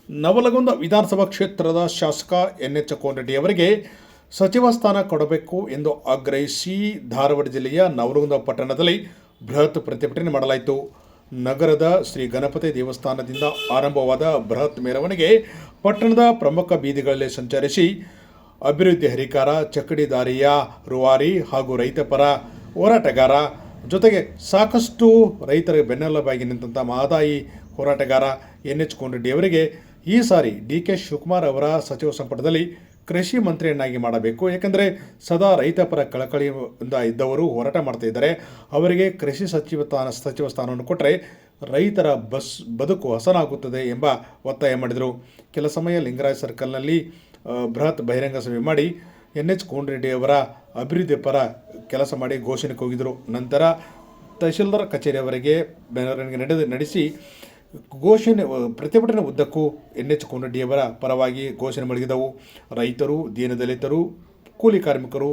ನವಲಗುಂದ ವಿಧಾನಸಭಾ ಕ್ಷೇತ್ರದ ಶಾಸಕ ಎನ್.ಎಚ್. ಕೋನರೆಡ್ಡಿ ಅವರಿಗೆ ಸಚಿವ ಸ್ಥಾನ ಕೊಡಬೇಕು ಎಂದು ಆಗ್ರಹಿಸಿ ಧಾರವಾಡ ಜಿಲ್ಲೆಯ ನವಲಗುಂದ ಪಟ್ಟಣದಲ್ಲಿ ಬೃಹತ್ ಪ್ರತಿಭಟನೆ ಮಾಡಲಾಯಿತು. ನಗರದ ಶ್ರೀ ಗಣಪತಿ ದೇವಸ್ಥಾನದಿಂದ ಆರಂಭವಾದ ಬೃಹತ್ ಮೆರವಣಿಗೆ ಪಟ್ಟಣದ ಪ್ರಮುಖ ಬೀದಿಗಳಲ್ಲಿ ಸಂಚರಿಸಿ ಅಭಿವೃದ್ಧಿ ಹರಿಕಾರ, ಚಕ್ಕಡಿ ದಾರಿಯ ರೂವಾರಿ ಹಾಗೂ ರೈತಪರ ಹೋರಾಟಗಾರ ಜೊತೆಗೆ ಸಾಕಷ್ಟು ರೈತರ ಬೆನ್ನೆಲುಬಾಗಿ ನಿಂತಹ ಮಹದಾಯಿ ಹೋರಾಟಗಾರ ಎನ್.ಎಚ್. ಕೋನರೆಡ್ಡಿ ಅವರಿಗೆ ಈ ಸಾರಿ ಡಿ.ಕೆ. ಶಿವಕುಮಾರ್ ಅವರ ಸಚಿವ ಸಂಪುಟದಲ್ಲಿ ಕೃಷಿ ಮಂತ್ರಿಯನ್ನಾಗಿ ಮಾಡಬೇಕು. ಯಾಕಂದರೆ ಸದಾ ರೈತಪರ ಕಳಕಳಿಯಿಂದ ಇದ್ದವರು ಹೋರಾಟ ಮಾಡ್ತಾ ಇದ್ದಾರೆ. ಅವರಿಗೆ ಕೃಷಿ ಸಚಿವ ಸ್ಥಾನವನ್ನು ಕೊಟ್ಟರೆ ರೈತರ ಬದುಕು ಹಸನಾಗುತ್ತದೆ ಎಂಬ ಒತ್ತಾಯ ಮಾಡಿದರು. ಕೆಲ ಸಮಯ ಲಿಂಗರಾಜ್ ಸರ್ಕಲ್ನಲ್ಲಿ ಬೃಹತ್ ಬಹಿರಂಗ ಸಭೆ ಮಾಡಿ ಎನ್.ಎಚ್. ಕೋನರೆಡ್ಡಿ ಅವರ ಅಭಿವೃದ್ಧಿ ಪರ ಕೆಲಸ ಮಾಡಿ ಘೋಷಣೆಗೆ ಹೋಗಿದ್ದರು. ನಂತರ ತಹಶೀಲ್ದಾರ್ ಕಚೇರಿಯವರೆಗೆ ಮೆರವಣಿಗೆ ನಡೆಸಿ ಪ್ರತಿಭಟನೆ ಉದ್ದಕ್ಕೂ ಎನ್.ಎಚ್. ಕೋನರೆಡ್ಡಿಯವರ ಪರವಾಗಿ ಘೋಷಣೆ ಮೊಳಗಿದವು. ರೈತರು, ದೀನದಲಿತರು, ಕೂಲಿ ಕಾರ್ಮಿಕರು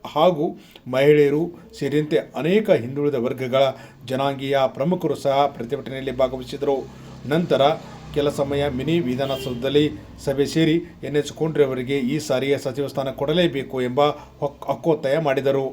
ಹಾಗೂ ಮಹಿಳೆಯರು ಸೇರಿದಂತೆ ಅನೇಕ ಹಿಂದುಳಿದ ವರ್ಗಗಳ ಜನಾಂಗೀಯ ಪ್ರಮುಖರು ಸಹ ಪ್ರತಿಭಟನೆಯಲ್ಲಿ ಭಾಗವಹಿಸಿದರು. ನಂತರ ಕೆಲ ಸಮಯ ಮಿನಿ ವಿಧಾನಸೌಧದಲ್ಲಿ ಸಭೆ ಸೇರಿ ಎನ್.ಎಚ್. ಕೋನರೆಡ್ಡಿ ಅವರಿಗೆ ಈ ಸಾರಿಯ ಸಚಿವ ಸ್ಥಾನ ಕೊಡಲೇಬೇಕು ಎಂಬ ಹಕ್ಕೊತ್ತಾಯ ಮಾಡಿದರು.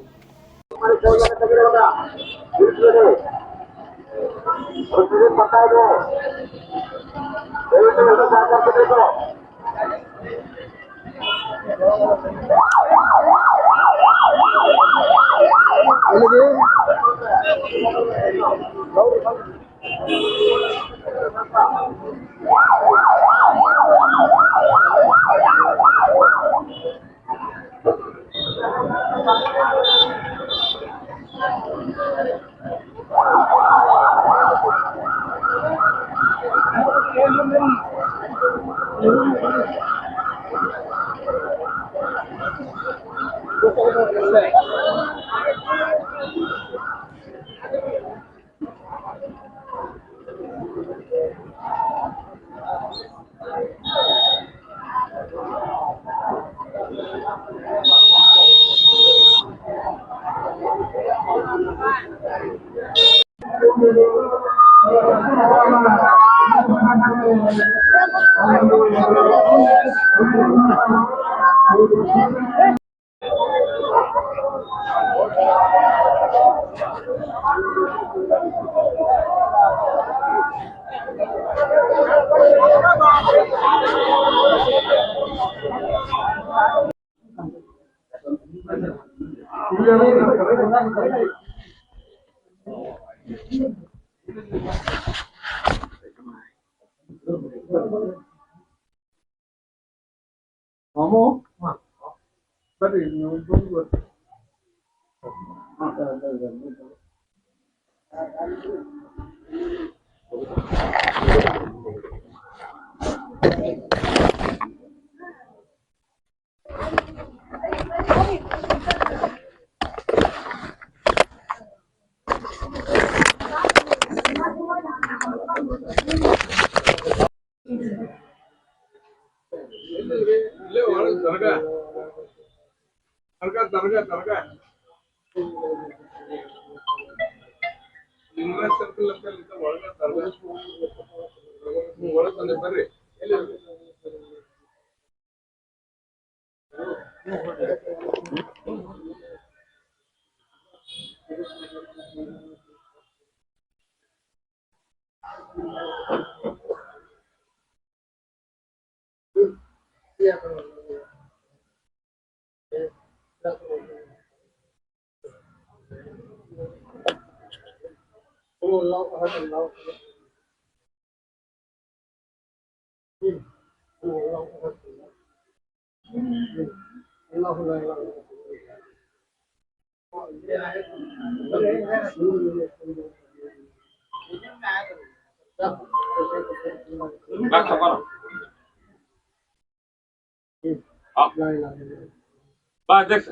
ಅಧ್ಯಕ್ಷ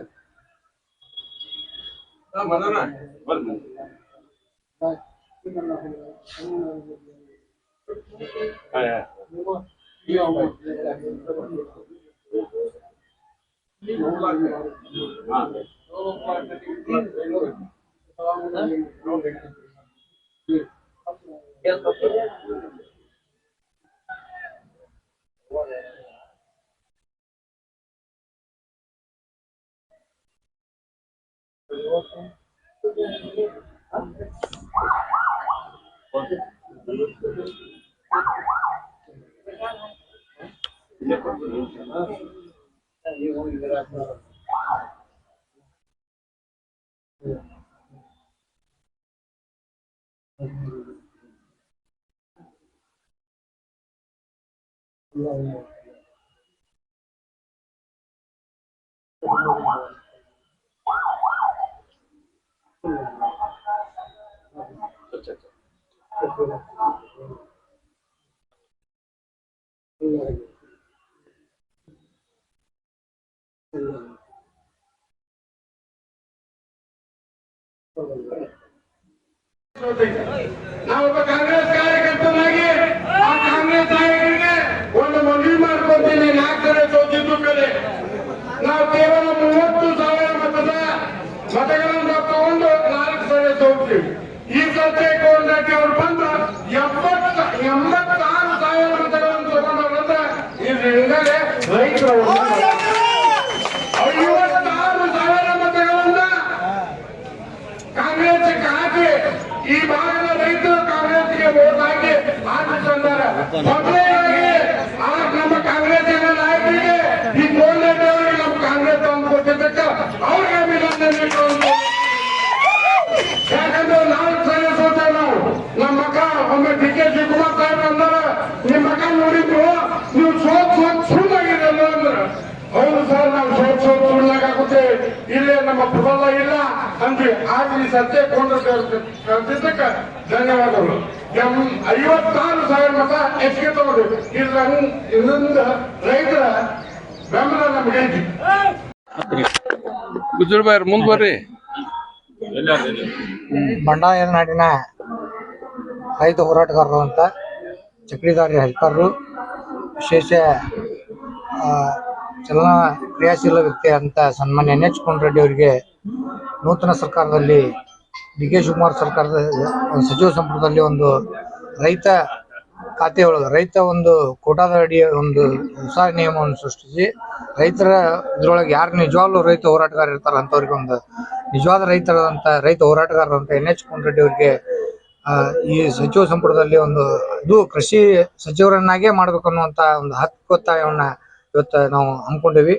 ನಾವೊಬ್ಬ ಕಾಂಗ್ರೆಸ್ ಕಾರ್ಯಕರ್ತನಾಗಿ ಆ ಕಾಂಗ್ರೆಸ್ ನಾಯಕರಿಗೆ ಒಂದು ಮನವಿ ಮಾಡ್ಕೊತೀನಿ. 4 ಕಡೆ ಸೋತಿದ್ದು ಕಡೆ ನಾವು ಕೇವಲ 30,000 ಮತಗಳನ್ನು ತಗೊಂಡು 4 ಕಡೆ ಸೋತ್ತೀವಿ. ಈ ಸರ್ತಿ ಕೋನರೆಡ್ಡಿ ಅವರು ಬಂದ 86,000 ಮತಗಳನ್ನು ತಗೊಂಡ್ರಂದ್ರೆ ಇದು ಹಿಂಗಡೆ ರೈತರು 56,000 ಮತಗಳನ್ನ ಕಾಂಗ್ರೆಸ್ ಹಾಕಿ ಈ ಭಾಗದ ರೈತರು ಕಾಂಗ್ರೆಸ್ಗೆ ವೋಟ್ ಹಾಕಿ ಆಗಿ ನಮ್ಮ ಕಾಂಗ್ರೆಸ್ಸಿನ ನಾಯಕರಿಗೆ ಈ ಕೋನರೆಡ್ಡಿ ಅವರಿಗೆ ನಮ್ಮ ಕಾಂಗ್ರೆಸ್ ತಂದು ಕೊಟ್ಟಿದ್ದಕ್ಕ ಅವ್ರಿಗೆ ಅಭಿನಂದನೆ. ಯಾಕಂದ್ರೆ 4 ಸಲ ಸೋತೇವೆ ನಾವು. ನಮ್ಮ ಮಕ್ಕ ಒಮ್ಮೆ DK ಶಿವಕುಮಾರ್ ಸಾಹೇಬ್ ಅಂದಾರ, ನಿಮ್ಮ ಮಕ್ಕ ನೋಡಿದ್ರು ನೀವು ಸೋತ್ ಸುಳ್ಳಾಗಿರಲ್ಲ ಅಂದ್ರ ಹೌದು ಸರ್, ನಾವು ಸೋತ್ ಸುಳ್ಳಾಗುತ್ತೆ, ಇಲ್ಲೇ ನಮ್ಮ ಪ್ರಬಲ ಇಲ್ಲ ಅಂದ್ರೆ ಆಗ್ಲಿ ಸತ್ಯ ಕಲ್ತಿದ್ದಕ್ಕ ಧನ್ಯವಾದಗಳು. 56,000 ಮತ ಹೆಚ್ಚಿಗೆ ತಗೊಂಡು ಇದರಿಂದ ರೈತರ ಬೆಂಬಲ ನಮ್ಗೆ ಐತಿ. ಗುಜರ್ಬಾಯ್ ಮುಂದ್ ಬರ್ರಿ. ಬಂಡಾಯ ನಾಡಿನ ರೈತ ಹೋರಾಟಗಾರರು ಅಂತ ಚಕ್ರಿದಾರಿ ಹರಿಕರ್ರು, ವಿಶೇಷ ಚಲನ ಕ್ರಿಯಾಶೀಲ ವ್ಯಕ್ತಿ ಅಂತ ಸನ್ಮಾನ್ಯ NH ಕೋನರೆಡ್ಡಿ ಅವರಿಗೆ ನೂತನ ಸರ್ಕಾರದಲ್ಲಿ DK ಶಿವಕುಮಾರ್ ಸರ್ಕಾರದ ಸಚಿವ ಸಂಪುಟದಲ್ಲಿ ಒಂದು ರೈತ ಖಾತೆಯೊಳಗೆ ರೈತ ಒಂದು ಕೋಟಾದ ಅಡಿಯ ಒಂದು ಹೊಸ ನಿಯಮವನ್ನು ಸೃಷ್ಟಿಸಿ ರೈತರ ಇದ್ರೊಳಗೆ ಯಾರು ನಿಜವಾಗ್ಲೂ ರೈತ ಹೋರಾಟಗಾರ ಇರ್ತಾರ ಅಂತವ್ರಿಗೆ ಒಂದು ನಿಜವಾದ ರೈತ ಹೋರಾಟಗಾರರು ಅಂತ NH ಕೋನರೆಡ್ಡಿ ಅವರಿಗೆ ಈ ಸಚಿವ ಸಂಪುಟದಲ್ಲಿ ಒಂದು ಅದು ಕೃಷಿ ಸಚಿವರನ್ನಾಗೇ ಮಾಡ್ಬೇಕು ಅನ್ನುವಂತ ಒಂದು ಹಕ್ಕೊತ್ತಾಯವನ್ನ ಇವತ್ತು ನಾವು ಹಮ್ಮಿಕೊಂಡಿವಿ.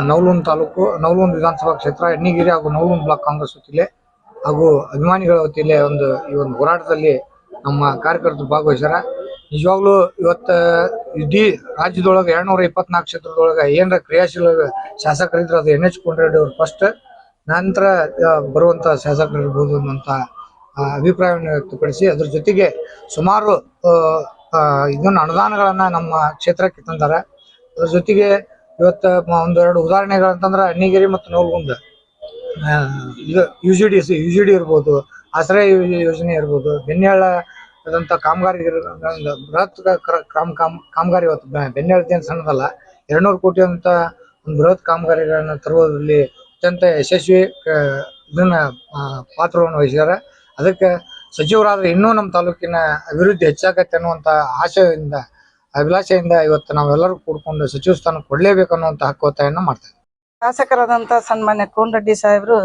ನವಲಗುಂದ ತಾಲೂಕು, ನವಲಗುಂದ ವಿಧಾನಸಭಾ ಕ್ಷೇತ್ರ, ಎಣ್ಣಿಗಿರಿ ಹಾಗೂ ನವಲಗುಂದ ಬ್ಲಾಕ್ ಕಾಂಗ್ರೆಸ್ ವತಿಲೆ ಹಾಗೂ ಅಭಿಮಾನಿಗಳ ವತಿಲೆ ಈ ಒಂದು ಹೋರಾಟದಲ್ಲಿ ನಮ್ಮ ಕಾರ್ಯಕರ್ತರು ಭಾಗವಹಿಸ್ಯಾರ. ನಿಜವಾಗ್ಲೂ ಇವತ್ತು ಇಡೀ ರಾಜ್ಯದೊಳಗೆ 224 ಕ್ಷೇತ್ರದೊಳಗೆ ಏನರ ಕ್ರಿಯಾಶೀಲ ಶಾಸಕರಿದ್ರೆ ಅದು NH ಕೋನರೆಡ್ಡಿ ಅವರು ಫಸ್ಟ್, ನಂತರ ಬರುವಂತ ಶಾಸಕರಿರ್ಬೋದು ಅನ್ನುವಂತ ಅಭಿಪ್ರಾಯವನ್ನು ವ್ಯಕ್ತಪಡಿಸಿ ಅದ್ರ ಜೊತೆಗೆ ಸುಮಾರು ಇದನ್ನ ಅನುದಾನಗಳನ್ನ ನಮ್ಮ ಕ್ಷೇತ್ರಕ್ಕೆ ತಂದಾರ. ಅದ್ರ ಜೊತೆಗೆ ಇವತ್ತು ಒಂದೆರಡು ಉದಾಹರಣೆಗಳಂತಂದ್ರೆ ಅಣ್ಣಿಗೇರಿ ಮತ್ತು ನವಲಗುಂದ ಇದು UGD ಇರ್ಬೋದು, ಆಶ್ರಯ ಯೋಜನೆ ಇರ್ಬೋದು, ಬೆನ್ನೇಳದಂತ ಕಾಮಗಾರಿ ಬೃಹತ್ ಕಾಮಗಾರಿ ಇವತ್ತು ಬೆನ್ನೇಳದೇನು ಸಣ್ಣದಲ್ಲ, 200 ಕೋಟಿ ಅಂತ ಒಂದು ಬೃಹತ್ ಕಾಮಗಾರಿಗಳನ್ನ ತರುವುದರಲ್ಲಿ ಅತ್ಯಂತ ಯಶಸ್ವಿ ಇದನ್ನ ಪಾತ್ರವನ್ನು ವಹಿಸಿದ್ದಾರೆ. ಅದಕ್ಕೆ ಸಚಿವರಾದ್ರೆ ಇನ್ನೂ ನಮ್ಮ ತಾಲೂಕಿನ ಅಭಿವೃದ್ಧಿ ಹೆಚ್ಚಾಗತ್ತೆ ಅನ್ನುವಂತ ಆಶಯದಿಂದ ಅಭಿಲಾಷೆಯಿಂದ ಇವತ್ತು ನಾವೆಲ್ಲರೂ ಕೂಡ್ಕೊಂಡು ಸಚಿವ ಸ್ಥಾನ ಕೊಡ್ಲೇಬೇಕನ್ನುವಂತ ಹಕ್ಕೊತ್ತಾಯನ್ನ ಮಾಡ್ತೇವೆ. ಶಾಸಕರಾದಂತ ಸನ್ಮಾನ್ಯ ಕೋನರೆಡ್ಡಿ ಸಾಹೇಬರು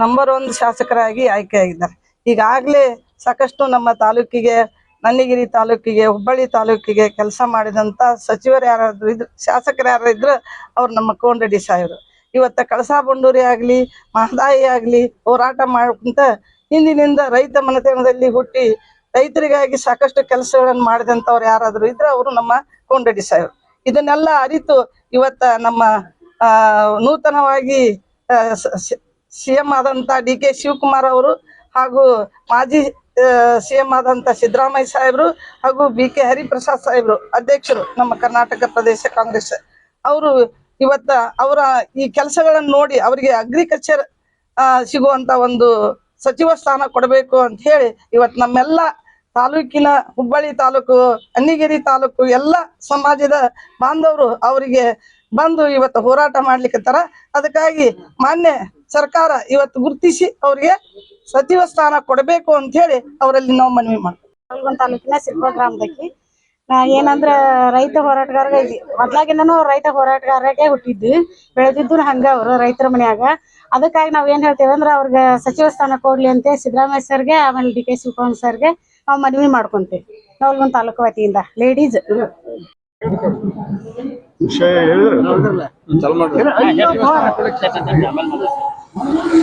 ನಂಬರ್ 1 ಶಾಸಕರಾಗಿ ಆಯ್ಕೆಯಾಗಿದ್ದಾರೆ. ಈಗಾಗಲೇ ಸಾಕಷ್ಟು ನಮ್ಮ ತಾಲೂಕಿಗೆ, ನನ್ನಿಗಿರಿ ತಾಲೂಕಿಗೆ, ಹುಬ್ಬಳ್ಳಿ ತಾಲೂಕಿಗೆ ಕೆಲಸ ಮಾಡಿದಂತ ಸಚಿವರು ಯಾರಾದ್ರೂ ಇದ್ರು, ಶಾಸಕರು ಯಾರು ಇದ್ರು ಅವ್ರು ನಮ್ಮ ಕೋನರೆಡ್ಡಿ ಸಾಹೇಬರು. ಇವತ್ತ ಕಳಸಾ ಬಂಡೂರಿ ಆಗ್ಲಿ, ಮಹದಾಯಿ ಆಗ್ಲಿ ಹೋರಾಟ ಮಾಡ್ಕೊಂತ ಹಿಂದಿನಿಂದ ರೈತ ಮನೆತನದಲ್ಲಿ ಹುಟ್ಟಿ ರೈತರಿಗಾಗಿ ಸಾಕಷ್ಟು ಕೆಲಸಗಳನ್ನು ಮಾಡಿದಂಥವ್ರು ಯಾರಾದ್ರೂ ಇದ್ರೆ ಅವರು ನಮ್ಮ ಕೋನರೆಡ್ಡಿ ಸಾಹೇಬರು. ಇದನ್ನೆಲ್ಲ ಅರಿತು ಇವತ್ತ ನಮ್ಮ ನೂತನವಾಗಿ CM ಆದಂತ DK ಶಿವಕುಮಾರ್ ಅವರು ಹಾಗೂ ಮಾಜಿ CM ಆದಂತ ಸಿದ್ದರಾಮಯ್ಯ ಸಾಹೇಬರು ಹಾಗೂ BK ಹರಿಪ್ರಸಾದ್ ಸಾಹೇಬರು ಅಧ್ಯಕ್ಷರು ನಮ್ಮ ಕರ್ನಾಟಕ ಪ್ರದೇಶ ಕಾಂಗ್ರೆಸ್ ಅವರು ಇವತ್ತ ಅವರ ಈ ಕೆಲಸಗಳನ್ನು ನೋಡಿ ಅವರಿಗೆ ಅಗ್ರಿಕಲ್ಚರ್ ಸಿಗುವಂತ ಒಂದು ಸಚಿವ ಸ್ಥಾನ ಕೊಡಬೇಕು ಅಂತ ಹೇಳಿ ಇವತ್ತು ನಮ್ಮೆಲ್ಲ ತಾಲೂಕಿನ, ಹುಬ್ಬಳ್ಳಿ ತಾಲೂಕು, ಅಣ್ಣಿಗೇರಿ ತಾಲೂಕು ಎಲ್ಲ ಸಮಾಜದ ಬಾಂಧವರು ಅವರಿಗೆ ಬಂದು ಇವತ್ತು ಹೋರಾಟ ಮಾಡ್ಲಿಕ್ಕತ್ತಾರ. ಅದಕ್ಕಾಗಿ ಮಾನ್ಯ ಸರ್ಕಾರ ಇವತ್ತು ಗುರುತಿಸಿ ಅವರಿಗೆ ಸಚಿವ ಸ್ಥಾನ ಕೊಡಬೇಕು ಅಂತ ಹೇಳಿ ಅವರಲ್ಲಿ ನಾವು ಮನವಿ ಮಾಡ್ತೀವಿ. ನವಲಗುಂದ ತಾಲೂಕಿನ ಸಿರ್ಕೋಳ ಗ್ರಾಮದಲ್ಲಿ ಏನಂದ್ರ ರೈತ ಹೋರಾಟಗಾರ ಮೊದ್ಲಾಗಿಂದನೂ ರೈತ ಹೋರಾಟಗಾರಗೆ ಹುಟ್ಟಿದ್ದು ಬೆಳೆದಿದ್ದು ಹಂಗ ಅವರು ರೈತರ ಮನ್ಯಾಗ. ಅದಕ್ಕಾಗಿ ನಾವ್ ಏನ್ ಹೇಳ್ತೇವೆ ಅಂದ್ರೆ ಅವ್ರಿಗೆ ಸಚಿವ ಸ್ಥಾನ ಕೊಡ್ಲಿ ಅಂತ ಸಿದ್ದರಾಮಯ್ಯ ಸರ್ಗೆ, ಆಮೇಲೆ DK ಶಿವಕುಮಾರ್ ಸರ್ಗೆ ನಾವು ಮನವಿ ಮಾಡ್ಕೊಂತೀವಿ ನವಲಗುಂದ ತಾಲೂಕು ವತಿಯಿಂದ ಲೇಡೀಸ್. ವಿಷಯ ಹೇಳಿದ್ರೆ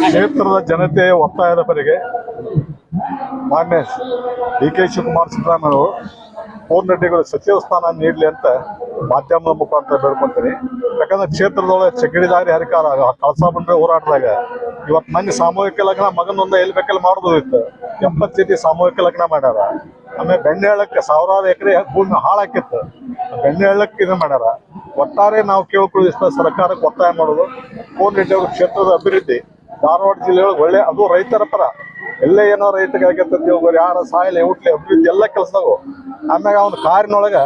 ಕ್ಷೇತ್ರದ ಜನತೆಯ ಒತ್ತಾಯದ ಮೇರೆಗೆ ಮಾನ್ಯ DK ಶಿವಕುಮಾರ್ ಸಿದ್ದರಾಮಯ್ಯವರು ಕೋನರೆಡ್ಡಿಗಳು ಸಚಿವ ಸ್ಥಾನ ನೀಡಲಿ ಅಂತ ಮಾಧ್ಯಮದ ಮುಖಾಂತರ ಬೇಡ್ಕೊಂತೀನಿ. ಯಾಕಂದ್ರೆ ಕ್ಷೇತ್ರದೊಳಗೆ ಚಕಡಿದಾರಿ ಹರಿಕಾರ ಕಳಸಾ ಬಂಡ್ರೆ ಹೋರಾಟದಾಗ ಇವತ್ತು ಮಂದಿ ಸಾಮೂಹಿಕ ಲಗ್ನ ಮಗನೊಂದ ಎಲ್ಲಿ ಬೇಕಲ್ಲಿ ಮಾಡೋದಿತ್ತು. 70 ಜೊತೆ ಸಾಮೂಹಿಕ ಲಗ್ನ ಮಾಡ್ಯಾರ. ಆಮೇಲೆ ಬೆಣ್ಣೆಹಳ್ಳಕ್ಕೆ ಸಾವಿರಾರು ಎಕರೆ ಭೂಮಿ ಹಾಳಾಕಿತ್ತು. ಬೆಣ್ಣೆಹಳ್ಳಕ್ಕೆ ಇದನ್ನ ಮಾಡ್ಯಾರ. ಒಟ್ಟಾರೆ ನಾವು ಕೇಳ್ಕೊಳ್ಳೋ ಸರ್ಕಾರಕ್ಕೆ ಒತ್ತಾಯ ಮಾಡೋದು ಕೋನರೆಡ್ಡಿ ಅವರು ಕ್ಷೇತ್ರದ ಅಭಿವೃದ್ಧಿ ಧಾರವಾಡ ಜಿಲ್ಲೆಯೊಳಗೆ ಒಳ್ಳೆ ಅದು ರೈತರ ಪರ ಎಲ್ಲೇ ಏನೋ ರೈತರಿಗೆ ಯಾರ ಸಾಯಲೆ ಹುಟ್ಲಿ ಅಭಿವೃದ್ಧಿ ಎಲ್ಲ ಕೆಲಸದಾಗು. ಆಮ್ಯಾಗ ಅವನ ಕಾರಿನೊಳಗ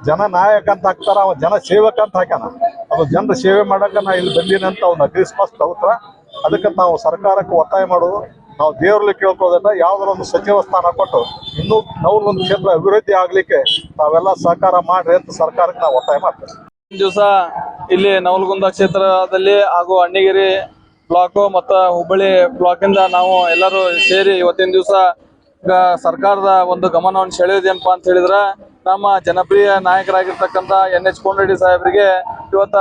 ಜನ ನಾಯಕ ಅಂತ ಹಾಕ್ತಾರ, ಅವ ಜನ ಸೇವಕ ಅಂತ ಹಾಕ್ಯಾನ. ಅದು ಜನರ ಸೇವೆ ಮಾಡಕ ನಾ ಇಲ್ಲಿ ಬಂದೀನಿ ಅಂತ ಅವ್ನ ಅಗ್ರಿ ಸ್ಪಷ್ಟ ಉತ್ತರ. ಅದಕ್ಕೆ ನಾವು ಸರ್ಕಾರಕ್ಕೆ ಒತ್ತಾಯ ಮಾಡೋದು, ನಾವು ದೇವರಲ್ಲಿ ಕೇಳ್ಕೊಳ್ಳೋದನ್ನ ಯಾವ್ದಾರ ಒಂದು ಸಚಿವ ಸ್ಥಾನ ಕೊಟ್ಟು ಇನ್ನೂ ನವಲಗುಂದ ಕ್ಷೇತ್ರ ಅಭಿವೃದ್ಧಿ ಆಗ್ಲಿಕ್ಕೆ ತಾವೆಲ್ಲ ಸಹಕಾರ ಮಾಡ್ರಿ ಅಂತ ಸರ್ಕಾರಕ್ಕೆ ನಾವು ಒತ್ತಾಯ ಮಾಡ್ತೇವೆ. ದಿವಸ ಇಲ್ಲಿ ನವಲಗುಂದ ಕ್ಷೇತ್ರದಲ್ಲಿ ಹಾಗೂ ಅಣ್ಣಿಗೇರಿ ಬ್ಲಾಕ್ ಮತ್ತು ಹುಬ್ಬಳ್ಳಿ ಬ್ಲಾಕ್ ಇಂದ ನಾವು ಎಲ್ಲರೂ ಸೇರಿ ಇವತ್ತಿನ ದಿವಸ ಸರ್ಕಾರದ ಒಂದು ಗಮನವನ್ನು ಸೆಳೆಯೋದೇನಪ್ಪಾ ಅಂತ ಹೇಳಿದ್ರೆ, ನಮ್ಮ ಜನಪ್ರಿಯ ನಾಯಕರಾಗಿರ್ತಕ್ಕಂಥ NH ಕೋನರೆಡ್ಡಿ ಸಾಹೇಬರಿಗೆ ಇವತ್ತ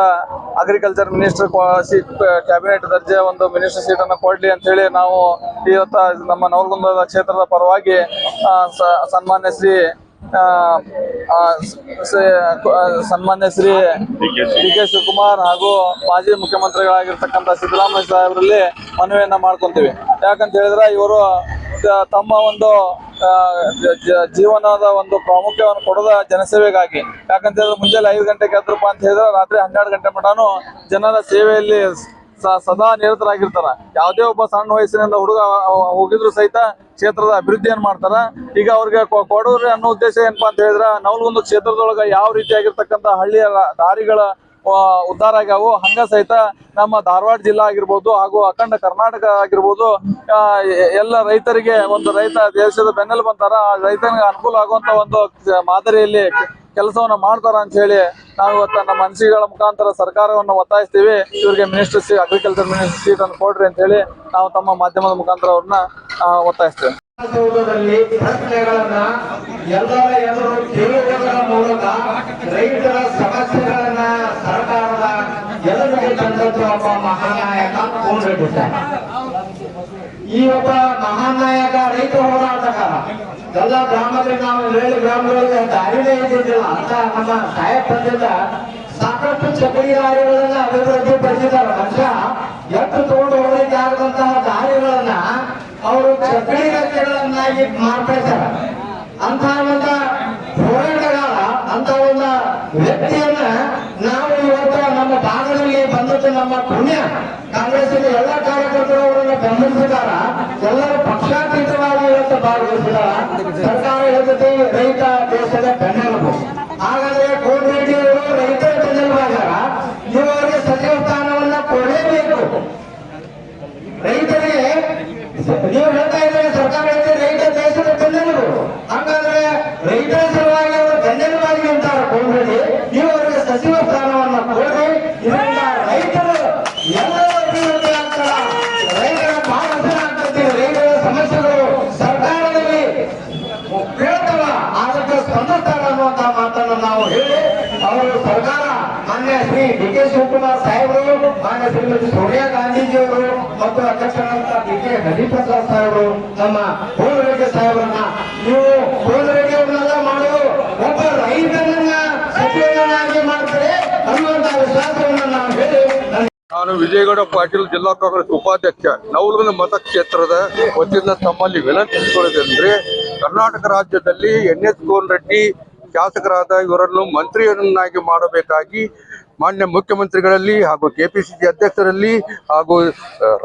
ಅಗ್ರಿಕಲ್ಚರ್ ಮಿನಿಸ್ಟರ್ ಸೀಟ್, ಕ್ಯಾಬಿನೆಟ್ ದರ್ಜೆ ಒಂದು ಮಿನಿಸ್ಟರ್ ಸೀಟ್ ಅನ್ನು ಕೊಡ್ಲಿ ಅಂತ ಹೇಳಿ ನಾವು ಇವತ್ತ ನಮ್ಮ ನವಲಗುಂದ ಕ್ಷೇತ್ರದ ಪರವಾಗಿ ಸನ್ಮಾನ್ಯ ಶ್ರೀ DK ಶಿವಕುಮಾರ್ ಹಾಗೂ ಮಾಜಿ ಮುಖ್ಯಮಂತ್ರಿಗಳಾಗಿರ್ತಕ್ಕಂಥ ಸಿದ್ದರಾಮಯ್ಯ ಸಾಹೇಬರಲ್ಲಿ ಮನವಿಯನ್ನ ಮಾಡ್ಕೊಂತೀವಿ. ಯಾಕಂತ ಹೇಳಿದ್ರೆ ಇವರು ತಮ್ಮ ಒಂದು ಜೀವನದ ಒಂದು ಪ್ರಾಮುಖ್ಯವನ್ನು ಕೊಡೋದ ಜನಸೇವೆಗಾಗಿ. ಯಾಕಂತ ಹೇಳಿದ್ರೆ ಮುಂಜಾನೆ 5 ಗಂಟೆಗೆ ಎದ್ರಪ್ಪ ಅಂತ ಹೇಳಿದ್ರೆ ರಾತ್ರಿ 12 ಗಂಟೆ ಮಟನು ಜನರ ಸೇವೆಯಲ್ಲಿ ಸದಾ ನಿರತರಾಗಿರ್ತಾರ. ಯಾವುದೇ ಒಬ್ಬ ಸಣ್ಣ ವಯಸ್ಸಿನಿಂದ ಹುಡುಗ ಹೋಗಿದ್ರು ಸಹಿತ ಕ್ಷೇತ್ರದ ಅಭಿವೃದ್ಧಿಯನ್ನು ಮಾಡ್ತಾರ. ಈಗ ಅವ್ರಿಗೆ ಕೊಡೋರಿ ಅನ್ನೋ ಉದ್ದೇಶ ಏನಪ್ಪಾ ಅಂತ ಹೇಳಿದ್ರೆ, ನವಲಗುಂದ ಕ್ಷೇತ್ರದೊಳಗ ಯಾವ ರೀತಿಯಾಗಿರ್ತಕ್ಕಂಥ ಹಳ್ಳಿಯ ದಾರಿಗಳ ಉದ್ಧಾರ ಆಗ್ಯಾವು, ಹಂಗ ಸಹಿತ ನಮ್ಮ ಧಾರವಾಡ ಜಿಲ್ಲಾ ಆಗಿರ್ಬೋದು ಹಾಗೂ ಅಖಂಡ ಕರ್ನಾಟಕ ಆಗಿರ್ಬೋದು, ಎಲ್ಲ ರೈತರಿಗೆ ಒಂದು ರೈತ ದೇಶದ ಬೆನ್ನೆಲುಬು ಅಂತಾರ. ರೈತನಿಗೆ ಅನುಕೂಲ ಆಗುವಂತ ಒಂದು ಮಾದರಿಯಲ್ಲಿ ಕೆಲಸವನ್ನ ಮಾಡ್ತಾರ ಅಂತ ಹೇಳಿ ನಾವು ಇವತ್ತು ನಮ್ಮ ಮನಸ್ಸುಗಳ ಮುಖಾಂತರ ಸರ್ಕಾರವನ್ನು ಒತ್ತಾಯಿಸ್ತೀವಿ. ಇವರಿಗೆ ಮಿನಿಸ್ಟರ್ ಅಗ್ರಿಕಲ್ಚರ್ ಮಿನಿಸ್ಟರ್ ಸೀಟ್ ಅನ್ನು ಕೊಡ್ರಿ ಅಂತ ಹೇಳಿ ನಾವು ತಮ್ಮ ಮಾಧ್ಯಮದ ಮುಖಾಂತರ ಅವ್ರನ್ನ ಒತ್ತಾಯಿಸ್ತೇವೆ. ಪ್ರಶ್ನೆಗಳನ್ನ ಎಲ್ಲರ ಎದುರು ಕೇಳುವುದರ ಮೂಲಕ ರೈತರ ಸಮಸ್ಯೆಗಳನ್ನ ಸರ್ಕಾರದ ಎದುರಿಗೆ ತಂದದ್ದು ಒಬ್ಬ ಮಹಾನಾಯಕ ಕೋನರೆಡ್ಡಿ ಸಾಹೇಬ್. ಈ ಒಬ್ಬ ಮಹಾನಾಯಕ ರೈತ ಹೋರಾಟಗಾರ. ಎಲ್ಲ ಗ್ರಾಮದಲ್ಲಿ ನಾವು ಗ್ರಾಮಗಳಿಗೆ ದಾರಿನೇ ಇದ್ದಿದ್ದಿಲ್ಲ ಅಂತ ನಮ್ಮ ಸಾಹೇಬ್ ಬಂದಿದ್ದ ಸಾಕಷ್ಟು ಚಕಡಿ ದಾರಿಗಳನ್ನ ಅಭಿವೃದ್ಧಿ ಪಡಿಸಿದ್ದಾರೆ. ಮನುಷ್ಯ ಎಷ್ಟು ತಗೊಂಡು ಹೋಗ್ಲಿಕ್ಕೆ ಆಗದಂತಹ ದಾರಿಗಳನ್ನ ಅವರು ಚಕಡಿ ರಸ್ತೆಗಳನ್ನಾಗಿ ಮಾರ್ಪಡಿಸ್ತಾರೆ. ಅಂತ ಒಂದು ಹೋರಾಟಗಾರ, ಅಂತ ಒಂದು ವ್ಯಕ್ತಿಯನ್ನ ನಾವು ಇವತ್ತು ನಮ್ಮ ಭಾಗದಲ್ಲಿ ಬಂದದ್ದು ನಮ್ಮ ಪುಣ್ಯ. ಕಾಂಗ್ರೆಸ್ಸಿನ ಎಲ್ಲ ಕಾರ್ಯಕರ್ತರು ಅವರನ್ನು ಬೆಂಬಲಿಸಿದಾರ. ಎಲ್ಲರೂ ಪಕ್ಷಾತೀತವಾಗಿ ಇವತ್ತು ಭಾಗವಹಿಸಿದಾರ. ಸರ್ಕಾರ ಹೇಳ್ತೈತಿ ರೈತ ದೇಶದ ಬೆನ್ನೆಲುಬು. ಹಾಗಾದ್ರೆ ಕೋನರೆಡ್ಡಿ ಅವರು ರೈತರ ಬೆನ್ನೆಲುಬಾಗ್ಯಾರ. ಇವರಿಗೆ ಸಚಿವ ಸ್ಥಾನವನ್ನ ಕೊಡಲೇಬೇಕು. ರೈತರಿಗೆ ನೀವು ಹೇಳ್ತಾ ಇದ್ರೆ ಸರ್ಕಾರ ಹೇಳ್ತೀವಿ ರೈತ ದೇಶದ ಬೆನ್ನೆಲುಬು. ಹಾಗಾದ್ರೆ ರೈತರ ಸಲುವಾಗಿ ಅವರು ಬೆನ್ನೆಲುಬಾಗಿ ನಿಂತಾರ ಕೋನರೆಡ್ಡಿ. ನೀವು ಅವರಿಗೆ ಸಚಿವ ಸ್ಥಾನವನ್ನ ಕೊಡ್ರಿ. ಇದರಿಂದ ರೈತರು ಎಲ್ಲರೂ ಅಭಿವೃದ್ಧಿ ಆಗ್ತಾರ. ರೈತರ ಭಾಗವಹಿಸ ಆಗ್ತದೆ. ರೈತರ ಸಮಸ್ಯೆಗಳು ಸರ್ಕಾರದಲ್ಲಿ ಕೇಳ್ತಾವ, ಅದಕ್ಕೆ ಸ್ಪಂದಿಸ್ತಾರ ಅನ್ನುವಂತ ಮಾತನ್ನು ನಾವು ಹೇಳಿ ಅವರು ಸರ್ಕಾರ ಮಾನ್ಯ ಶ್ರೀ DK ಶಿವಕುಮಾರ್ ಸಾಹೇಬರು, ಮಾನ್ಯ ಶ್ರೀಮತಿ ಸೋನಿಯಾ ಗಾಂಧೀಜಿಯವರು ಮತ್ತು ಅಧ್ಯಕ್ಷರಾದಂತಹ DK ಹರಿಪ್ರಸಾದ್ ಸಾಹೇಬರು, ನಮ್ಮ ಕೋನರೆಡ್ಡಿ ಸಾಹೇಬರನ್ನ ನೀವು ಕೋನರೆಡ್ಡಿ ಅವ್ರನ್ನೆಲ್ಲ ಮಾಡೋದು ಒಬ್ಬ ರೈತನನ್ನ ಸಚಿವನಾಗಿ ಮಾಡ್ತಾರೆ ಅನ್ನುವಂತಹ ವಿಶ್ವಾಸವನ್ನು ನಾವು ಹೇಳಿ ನಾನು ವಿಜಯಗೌಡ ಪಾಟೀಲ್, ಜಿಲ್ಲಾ ಕಾಂಗ್ರೆಸ್ ಉಪಾಧ್ಯಕ್ಷ, ನವಲಗುಂದ ಮತಕ್ಷೇತ್ರದ ವತಿಯಿಂದ ತಮ್ಮಲ್ಲಿ ವಿನಂತಿಸಿಕೊಳ್ಳುವುದೆಂದರೆ, ಕರ್ನಾಟಕ ರಾಜ್ಯದಲ್ಲಿ NH ಕೋನರೆಡ್ಡಿ ಶಾಸಕರಾದ ಇವರನ್ನು ಮಂತ್ರಿಯನ್ನಾಗಿ ಮಾಡಬೇಕಾಗಿ ಮಾನ್ಯ ಮುಖ್ಯಮಂತ್ರಿಗಳಲ್ಲಿ ಹಾಗೂ KPCC ಅಧ್ಯಕ್ಷರಲ್ಲಿ ಹಾಗೂ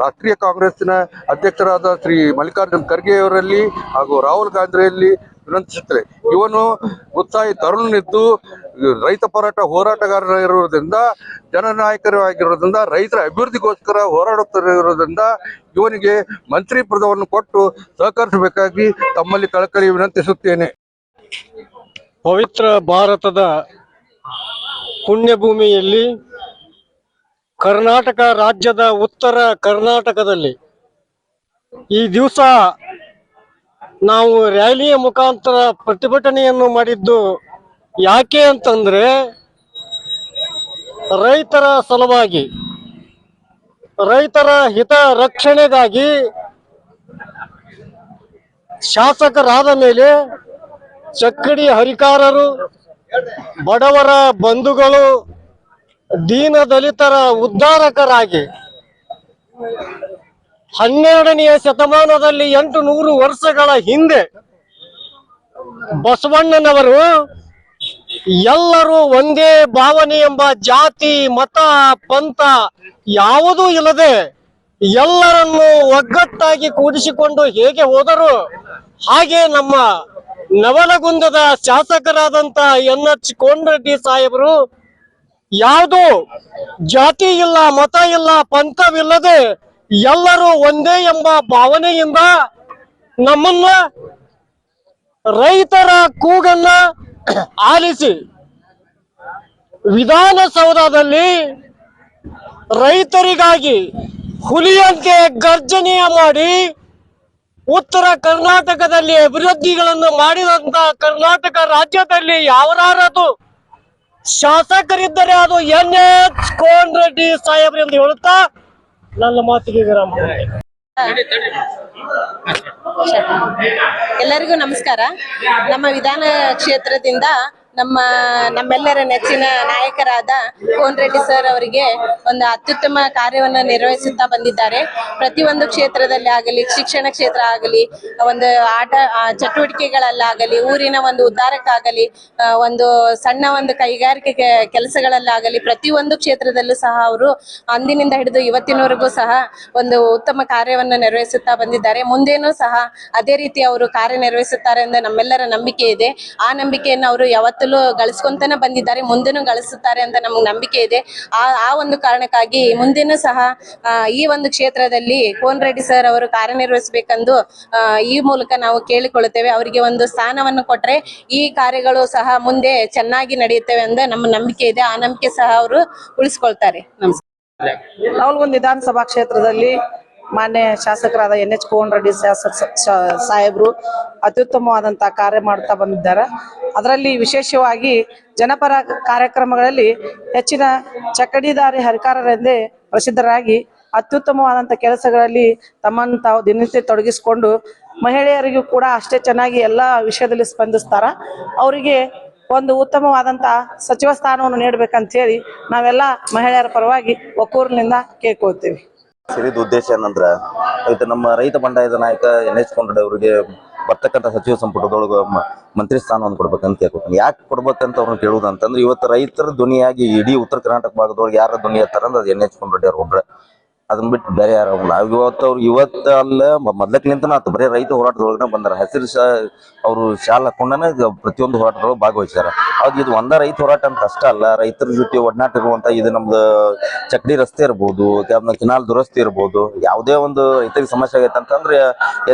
ರಾಷ್ಟ್ರೀಯ ಕಾಂಗ್ರೆಸ್ನ ಅಧ್ಯಕ್ಷರಾದ ಶ್ರೀ ಮಲ್ಲಿಕಾರ್ಜುನ್ ಖರ್ಗೆ ಅವರಲ್ಲಿ ಹಾಗೂ ರಾಹುಲ್ ಗಾಂಧಿಯಲ್ಲಿ ವಿನಂತಿಸುತ್ತದೆ. ಇವನು ಉತ್ಸಾಹಿ ತರುಣನಿದ್ದು ರೈತ ಹೋರಾಟಗಾರರಿರುವುದರಿಂದ, ಜನನಾಯಕರಾಗಿರುವುದರಿಂದ, ರೈತರ ಅಭಿವೃದ್ಧಿಗೋಸ್ಕರ ಹೋರಾಡುತ್ತಿರುವುದರಿಂದ ಇವನಿಗೆ ಮಂತ್ರಿ ಪದವನ್ನು ಕೊಟ್ಟು ಸಹಕರಿಸಬೇಕಾಗಿ ತಮ್ಮಲ್ಲಿ ಕಳಕಳಿ ವಿನಂತಿಸುತ್ತೇನೆ. ಪವಿತ್ರ ಭಾರತದ ಪುಣ್ಯಭೂಮಿಯಲ್ಲಿ ಕರ್ನಾಟಕ ರಾಜ್ಯದ ಉತ್ತರ ಕರ್ನಾಟಕದಲ್ಲಿ ಈ ದಿವಸ ನಾವು ರ್ಯಾಲಿಯ ಮುಖಾಂತರ ಪ್ರತಿಭಟನೆಯನ್ನು ಮಾಡಿದ್ದು ಯಾಕೆ ಅಂತಂದ್ರೆ, ರೈತರ ಸಲುವಾಗಿ, ರೈತರ ಹಿತ ರಕ್ಷಣೆಗಾಗಿ ಶಾಸಕರಾದ ಮೇಲೆ ಚಕ್ಕಡಿ ಹರಿಕಾರರು, ಬಡವರ ಬಂಧುಗಳು, ದೀನ ದಲಿತರ ಉದ್ಧಾರಕರಾಗಿ 12ನೆಯ ಶತಮಾನದಲ್ಲಿ 800 ವರ್ಷಗಳ ಹಿಂದೆ ಬಸವಣ್ಣನವರು ಎಲ್ಲರೂ ಒಂದೇ ಭಾವನೆ ಎಂಬ ಜಾತಿ, ಮತ, ಪಂಥ ಯಾವುದೂ ಇಲ್ಲದೆ ಎಲ್ಲರನ್ನು ಒಗ್ಗಟ್ಟಾಗಿ ಕೂಡಿಸಿಕೊಂಡು ಹೇಗೆ ಹೋದರು, ಹಾಗೆ ನಮ್ಮ ನವಲಗುಂದದ ಶಾಸಕರಾದಂತ NH ಕೋನರೆಡ್ಡಿ ಸಾಹೇಬರು ಯಾವುದೂ ಜಾತಿ ಇಲ್ಲ, ಮತ ಇಲ್ಲ, ಪಂಥವಿಲ್ಲದೆ ಎಲ್ಲರೂ ಒಂದೇ ಎಂಬ ಭಾವನೆಯಿಂದ ನಮ್ಮನ್ನ ರೈತರ ಕೂಗನ್ನ ಆಲಿಸಿ ವಿಧಾನಸೌಧದಲ್ಲಿ ರೈತರಿಗಾಗಿ ಹುಲಿಯಂತೆ ಗರ್ಜನೆಯ ಮಾಡಿ ಉತ್ತರ ಕರ್ನಾಟಕದಲ್ಲಿ ಅಭಿವೃದ್ಧಿಗಳನ್ನು ಮಾಡಿದಂತ ಕರ್ನಾಟಕ ರಾಜ್ಯದಲ್ಲಿ ಯಾವರಾರದು ಶಾಸಕರಿದ್ದರೆ ಅದು NH ಕೋನರೆಡ್ಡಿ ಸಾಹೇಬ್ರು ಎಂದು ಹೇಳುತ್ತಾ ನನ್ನ ಮಾತಿಗೆ ವಿರಾಮ. ಎಲ್ಲರಿಗೂ ನಮಸ್ಕಾರ. ನಮ್ಮ ವಿಧಾನ ಕ್ಷೇತ್ರದಿಂದ ನಮ್ಮೆಲ್ಲರ ನೆಚ್ಚಿನ ನಾಯಕರಾದ ಕೋನರೆಡ್ಡಿ ಸರ್ ಅವರಿಗೆ ಒಂದು ಅತ್ಯುತ್ತಮ ಕಾರ್ಯವನ್ನು ನಿರ್ವಹಿಸುತ್ತಾ ಬಂದಿದ್ದಾರೆ. ಪ್ರತಿಯೊಂದು ಕ್ಷೇತ್ರದಲ್ಲಿ ಆಗಲಿ, ಶಿಕ್ಷಣ ಕ್ಷೇತ್ರ ಆಗಲಿ, ಒಂದು ಚಟುವಟಿಕೆಗಳಲ್ಲಾಗಲಿ, ಊರಿನ ಒಂದು ಉದ್ಧಾರಕ್ಕಾಗಲಿ, ಒಂದು ಸಣ್ಣ ಒಂದು ಕೈಗಾರಿಕೆ ಕೆಲಸಗಳಲ್ಲಾಗಲಿ, ಪ್ರತಿಯೊಂದು ಕ್ಷೇತ್ರದಲ್ಲೂ ಸಹ ಅವರು ಅಂದಿನಿಂದ ಹಿಡಿದು ಇವತ್ತಿನವರೆಗೂ ಸಹ ಒಂದು ಉತ್ತಮ ಕಾರ್ಯವನ್ನು ನಿರ್ವಹಿಸುತ್ತಾ ಬಂದಿದ್ದಾರೆ. ಮುಂದೇನೂ ಸಹ ಅದೇ ರೀತಿ ಅವರು ಕಾರ್ಯನಿರ್ವಹಿಸುತ್ತಾರೆ ಎಂದು ನಮ್ಮೆಲ್ಲರ ನಂಬಿಕೆ ಇದೆ. ಆ ನಂಬಿಕೆಯನ್ನು ಅವರು ಯಾವತ್ತೂ ಗಳಿಸ್ಕೊಂತಾನೆ ಬಂದಿದ್ದಾರೆ, ಮುಂದೆನೂ ಗಳಿಸುತ್ತಾರೆ ಅಂತ ನಮ್ಗೆ ನಂಬಿಕೆ ಇದೆ. ಆ ಒಂದು ಕಾರಣಕ್ಕಾಗಿ ಮುಂದೆನೂ ಸಹ ಈ ಒಂದು ಕ್ಷೇತ್ರದಲ್ಲಿ ಕೋನರೆಡ್ಡಿ ಸರ್ ಅವರು ಕಾರ್ಯನಿರ್ವಹಿಸಬೇಕೆಂದು ಈ ಮೂಲಕ ನಾವು ಕೇಳಿಕೊಳ್ಳುತ್ತೇವೆ. ಅವರಿಗೆ ಒಂದು ಸ್ಥಾನವನ್ನು ಕೊಟ್ಟರೆ ಈ ಕಾರ್ಯಗಳು ಸಹ ಮುಂದೆ ಚೆನ್ನಾಗಿ ನಡೆಯುತ್ತವೆ ಎಂದು ನಮ್ಮ ನಂಬಿಕೆ ಇದೆ. ಆ ನಂಬಿಕೆ ಸಹ ಅವರು ಉಳಿಸ್ಕೊಳ್ತಾರೆ. ನಮಸ್ಕಾರ. ನವಲಗುಂದ ವಿಧಾನಸಭಾ ಕ್ಷೇತ್ರದಲ್ಲಿ ಮಾನ್ಯ ಶಾಸಕರಾದ NH ಕೋನರೆಡ್ಡಿ ಸಾಹೇಬರು ಅತ್ಯುತ್ತಮವಾದಂತಹ ಕಾರ್ಯ ಮಾಡ್ತಾ ಬಂದಿದ್ದಾರೆ. ಅದರಲ್ಲಿ ವಿಶೇಷವಾಗಿ ಜನಪರ ಕಾರ್ಯಕ್ರಮಗಳಲ್ಲಿ ಹೆಚ್ಚಿನ ಚಕ್ಕಡಿದಾರಿ ಹರಿಕಾರರೆಂದೇ ಪ್ರಸಿದ್ಧರಾಗಿ ಅತ್ಯುತ್ತಮವಾದಂಥ ಕೆಲಸಗಳಲ್ಲಿ ತಮ್ಮನ್ನು ತಾವು ದಿನನಿತ್ಯ ತೊಡಗಿಸಿಕೊಂಡು ಮಹಿಳೆಯರಿಗೂ ಕೂಡ ಅಷ್ಟೇ ಚೆನ್ನಾಗಿ ಎಲ್ಲ ವಿಷಯದಲ್ಲಿ ಸ್ಪಂದಿಸ್ತಾರ. ಅವರಿಗೆ ಒಂದು ಉತ್ತಮವಾದಂಥ ಸಚಿವ ಸ್ಥಾನವನ್ನು ನೀಡಬೇಕಂತ ಹೇಳಿ ನಾವೆಲ್ಲ ಮಹಿಳೆಯರ ಪರವಾಗಿ ಒಕ್ಕೂರಿನಿಂದ ಕೇಳ್ಕೊಳ್ತೀವಿ. ಸೇರಿದ ಉದ್ದೇಶ ಏನಂದ್ರ ಇವತ್ತು ನಮ್ಮ ರೈತ ಬಂಡಾಯದ ನಾಯಕ NH ಕೋನರೆಡ್ಡಿ ಅವರಿಗೆ ಬರ್ತಕ್ಕಂಥ ಸಚಿವ ಸಂಪುಟದೊಳಗೆ ಮಂತ್ರಿ ಸ್ಥಾನವನ್ನು ಕೊಡ್ಬೇಕಂತ ಕೇಳ್ಕೊತೀನಿ. ಯಾಕೆ ಕೊಡ್ಬೇಕಂತ ಅವ್ರನ್ನ ಕೇಳುವುದಂತಂದ್ರೆ ಇವತ್ತು ರೈತರ ಧ್ವನಿಯಾಗಿ ಇಡೀ ಉತ್ತರ ಕರ್ನಾಟಕ ಭಾಗದೊಳಗೆ ಯಾರ ಧ್ವನಿ ಇರ್ತಾರಂದ್ರೆ ಅದು NH ಕೋನರೆಡ್ಡಿ ಅವ್ರು ಒಬ್ರೆ. ಅದನ್ನ ಬಿಟ್ಟು ಬೇರೆ ಯಾರು ಇವತ್ತು ಅಲ್ಲ ಮೊದ್ಲಕ್ಕಿಂತ ಆತು ಬರೀ ರೈತ ಹೋರಾಟದೊಳಗನೆ ಬಂದಾರ. ಹಸಿರು ಅವರು ಶಾಲ್ ಹಾಕೊಂಡನ ಪ್ರತಿಯೊಂದು ಹೋರಾಟದೊಳಗೆ ಭಾಗವಹಿಸ್ಯಾರ. ಅದು ಇದು ಒಂದ ರೈತ ಹೋರಾಟ ಅಂತ ಅಷ್ಟ ಅಲ್ಲ, ರೈತರ ಜೊತೆ ಒಡನಾಟ ಇರುವಂತ ಇದು ನಮ್ದು ಚಕ್ಡಿ ರಸ್ತೆ ಇರ್ಬೋದು, ಕೆನಾಲ್ ದುರಸ್ತಿ ಇರ್ಬೋದು, ಯಾವುದೇ ಒಂದು ರೈತರಿಗೆ ಸಮಸ್ಯೆ ಆಗೈತೆ ಅಂತಂದ್ರೆ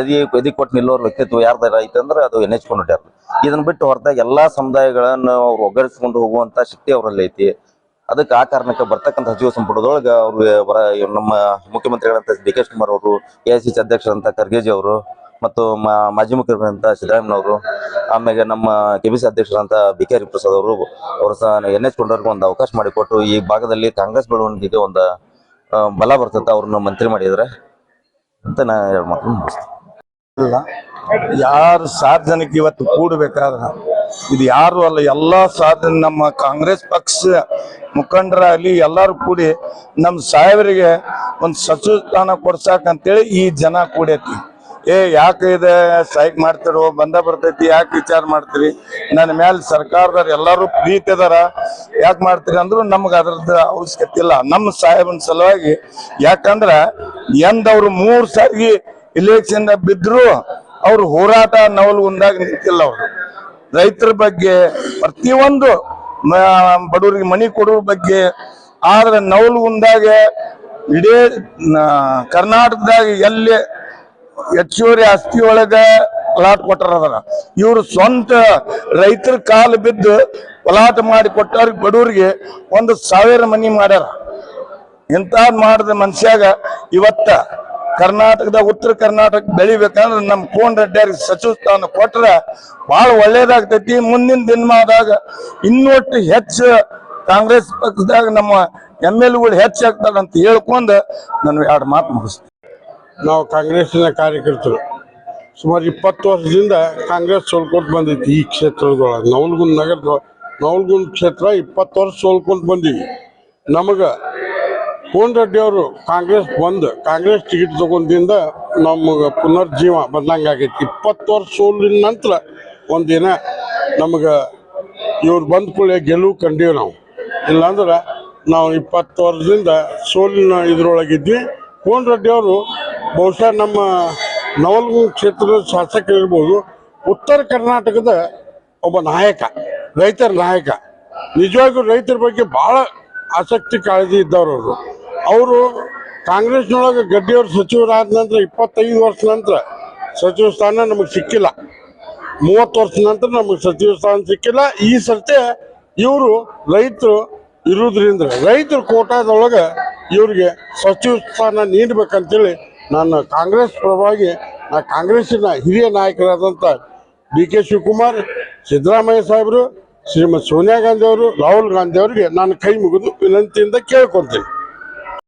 ಎದಿ ಕೊಟ್ಟು ನಿಲ್ಲೋರ್ ವ್ಯಕ್ತಿತ್ವ ಯಾರ್ದಾರ ಐತೆ ಅಂದ್ರೆ ಅದು NH ಕೋನರೆಡ್ಡಿ ಅವ್ರು. ಇದನ್ನ ಬಿಟ್ಟು ಹೊರತಾಗ ಎಲ್ಲಾ ಸಮುದಾಯಗಳನ್ನು ಅವ್ರು ಒಗ್ಗರಿಸಿಕೊಂಡು ಹೋಗುವಂತ ಶಕ್ತಿ ಅವರಲ್ಲಿ ಐತಿ. ಅದಕ್ಕೆ ಆ ಕಾರಣಕ್ಕೆ ಬರ್ತಕ್ಕಂಥ ಸಚಿವ ಸಂಪುಟದೊಳಗೆ ಅವ್ರು ನಮ್ಮ ಮುಖ್ಯಮಂತ್ರಿಗಳಂತ DK ಶಿವಕುಮಾರ್ ಅವರು, AICC ಅಧ್ಯಕ್ಷರಂತ ಖರ್ಗೆಜಿ ಅವರು, ಮತ್ತು ಮಾಜಿ ಮುಖ್ಯಮಂತ್ರಿಗಳಂತ ಸಿದ್ದರಾಮಯ್ಯನವರು, ಆಮೇಲೆ ನಮ್ಮ KBC ಅಧ್ಯಕ್ಷರಂತ BK ಹರಿಪ್ರಸಾದ್ ಅವರು ಸಹ NH ಕೋನರೆಡ್ಡಿ ಒಂದು ಅವಕಾಶ ಮಾಡಿಕೊಟ್ಟು ಈ ಭಾಗದಲ್ಲಿ ಕಾಂಗ್ರೆಸ್ ಬೆಳವಣಿಗೆಗೆ ಒಂದು ಬಲ ಬರ್ತದೆ ಅವ್ರನ್ನ ಮಂತ್ರಿ ಮಾಡಿದ್ರೆ ಅಂತ ನಾ ಮಾತು ಇಲ್ಲ. ಯಾರು ಸಾರ್ವಜನಿಕ ಇವತ್ತು ಕೂಡಬೇಕಾದ್ರ ಇದು ಯಾರು ಅಲ್ಲ, ಎಲ್ಲಾ ನಮ್ಮ ಕಾಂಗ್ರೆಸ್ ಪಕ್ಷ ಮುಖಂಡರಾಗಲಿ ಎಲ್ಲಾರು ಕೂಡಿ ನಮ್ಮ ಸಾಹೇಬರಿಗೆ ಒಂದು ಸಚಿವ ಸ್ಥಾನ ಕೊಡ್ಸಾಕಂತೇಳಿ ಈ ಜನ ಕೂಡೈತಿ. ಯಾಕೆ ಇದೆ ಸ್ಟ್ರೈಕ್ ಮಾಡ್ತಿರೋ, ಬಂದ ಬರ್ತೈತಿ, ಯಾಕೆ ವಿಚಾರ ಮಾಡ್ತೀರಿ, ನನ್ನ ಮೇಲೆ ಸರ್ಕಾರದವ್ರು ಎಲ್ಲಾರು ಪ್ರೀತಿ ಅದಾರ, ಯಾಕೆ ಮಾಡ್ತೀರಿ ಅಂದ್ರು ನಮ್ಗೆ ಅದ್ರದ್ದು ಅವಶ್ಯಕತೆ ಇಲ್ಲ. ನಮ್ಮ ಸಾಹೇಬನ ಸಲುವಾಗಿ, ಯಾಕಂದ್ರ ಎಂದವ್ರು 3 ಸಾರಿ ಇಲೆಕ್ಷನ್ ಬಿದ್ರು ಅವ್ರು ಹೋರಾಟ ನವಲಗುಂದಾಗ ನಿಂತಿಲ್ಲ. ಅವರು ರೈತರ ಬಗ್ಗೆ, ಪ್ರತಿಯೊಂದು ಬಡವರಿಗೆ ಮನಿ ಕೊಡುವ ಬಗ್ಗೆ. ಆದ್ರೆ ನವಲಗುಂದಾಗ ಇಡೀ ಕರ್ನಾಟಕದಾಗ ಎಲ್ಲಿ ಹೆಚ್ಚುವರಿ ಆಸ್ತಿ ಒಳಗ ಪ್ಲಾಟ್ ಕೊಟ್ಟಾರ. ಇವ್ರು ಸ್ವಂತ ರೈತರ ಕಾಲು ಬಿದ್ದು ಪ್ಲಾಟ್ ಮಾಡಿ ಕೊಟ್ಟವ್ರಿಗೆ ಬಡವರಿಗೆ 1,000 ಮನಿ ಮಾಡ್ಯಾರ. ಇಂಥ ಮಾಡಿದ ಮನುಷ್ಯಾಗ ಇವತ್ತ ಕರ್ನಾಟಕದ ಉತ್ತರ ಕರ್ನಾಟಕ ಬೆಳಿಬೇಕಂದ್ರೆ ನಮ್ಮ ಕೋನರೆಡ್ಡಿ ಸಚಿವ ಸ್ಥಾನ ಕೊಟ್ರೆ ಬಹಳ ಒಳ್ಳೇದಾಗ್ತೈತಿ. ಮುಂದಿನ ದಿನಮಾನದಾಗ ಇನ್ನೊಟ್ಟು ಹೆಚ್ಚು ಕಾಂಗ್ರೆಸ್ ಪಕ್ಷದಾಗ ನಮ್ಮ MLAಗಳು ಹೆಚ್ಚಾಗ್ತಾರೆ ಅಂತ ಹೇಳ್ಕೊಂಡು ನಾನು 2 ಮಾತು ಮುಗಿಸ್ತೀನಿ. ನಾವು ಕಾಂಗ್ರೆಸ್ಸಿನ ಕಾರ್ಯಕರ್ತರು ಸುಮಾರು 20 ವರ್ಷದಿಂದ ಕಾಂಗ್ರೆಸ್ ಸೋಲ್ಕೊಂಡು ಬಂದೈತಿ. ಈ ಕ್ಷೇತ್ರದೊಳಗೆ ನವಲಗುಂದ ಕ್ಷೇತ್ರ 20 ವರ್ಷ ಸೋಲ್ಕೊಂಡು ಬಂದೀವಿ. ನಮಗೆ ಕೋನ್ ರೆಡ್ಡಿ ಅವರು ಕಾಂಗ್ರೆಸ್ ಟಿಕೆಟ್ ತಗೊಂಡಿಂದ ನಮಗೆ ಪುನರ್ಜೀವ ಬಂದಂಗೆ ಆಗೈತಿ. 20 ವರ್ಷ ಸೋಲಿನ ನಂತರ ಒಂದಿನ ನಮಗೆ ಇವ್ರು ಬಂದ ಕೂಡಲೇ ಗೆಲುವು ಕಂಡೀವಿ ನಾವು. ಇಲ್ಲಾಂದ್ರೆ ನಾವು 20 ವರ್ಷದಿಂದ ಸೋಲಿನ ಇದ್ರೊಳಗಿದ್ವಿ. ಕೋನ್ ರೆಡ್ಡಿ ಅವರು ಬಹುಶಃ ನಮ್ಮ ನವಲಗುಂದ ಕ್ಷೇತ್ರದ ಶಾಸಕರಿರ್ಬೋದು, ಉತ್ತರ ಕರ್ನಾಟಕದ ಒಬ್ಬ ನಾಯಕ, ರೈತರ ನಾಯಕ. ನಿಜವಾಗಿಯೂ ರೈತರ ಬಗ್ಗೆ ಭಾಳ ಆಸಕ್ತಿ ಕಾಳಜಿ ಇದ್ದವರು ಅವರು ಕಾಂಗ್ರೆಸ್ನೊಳಗೆ ಗಡ್ಡಿಯವರು ಸಚಿವರಾದ ನಂತರ 25 ವರ್ಷ ನಂತರ ಸಚಿವ ಸ್ಥಾನ ನಮಗೆ ಸಿಕ್ಕಿಲ್ಲ. 30 ವರ್ಷ ನಂತರ ನಮಗೆ ಸಚಿವ ಸ್ಥಾನ ಸಿಕ್ಕಿಲ್ಲ. ಈ ಸರ್ತಿ ಇವರು ರೈತರು ಇರುವುದರಿಂದ ರೈತರ ಕೋಟಾದೊಳಗೆ ಇವ್ರಿಗೆ ಸಚಿವ ಸ್ಥಾನ ನೀಡಬೇಕಂತೇಳಿ ನಾನು ಕಾಂಗ್ರೆಸ್ ಪರವಾಗಿ ಕಾಂಗ್ರೆಸ್ಸಿನ ಹಿರಿಯ ನಾಯಕರಾದಂಥ DK ಶಿವಕುಮಾರ್, ಸಿದ್ದರಾಮಯ್ಯ ಸಾಹೇಬರು, ಶ್ರೀಮತಿ ಸೋನಿಯಾ ಗಾಂಧಿ ಅವರು, ರಾಹುಲ್ ಗಾಂಧಿ ಅವರಿಗೆ ನಾನು ಕೈ ಮುಗಿದು ವಿನಂತಿಯಿಂದ ಕೇಳ್ಕೊಳ್ತೀನಿ.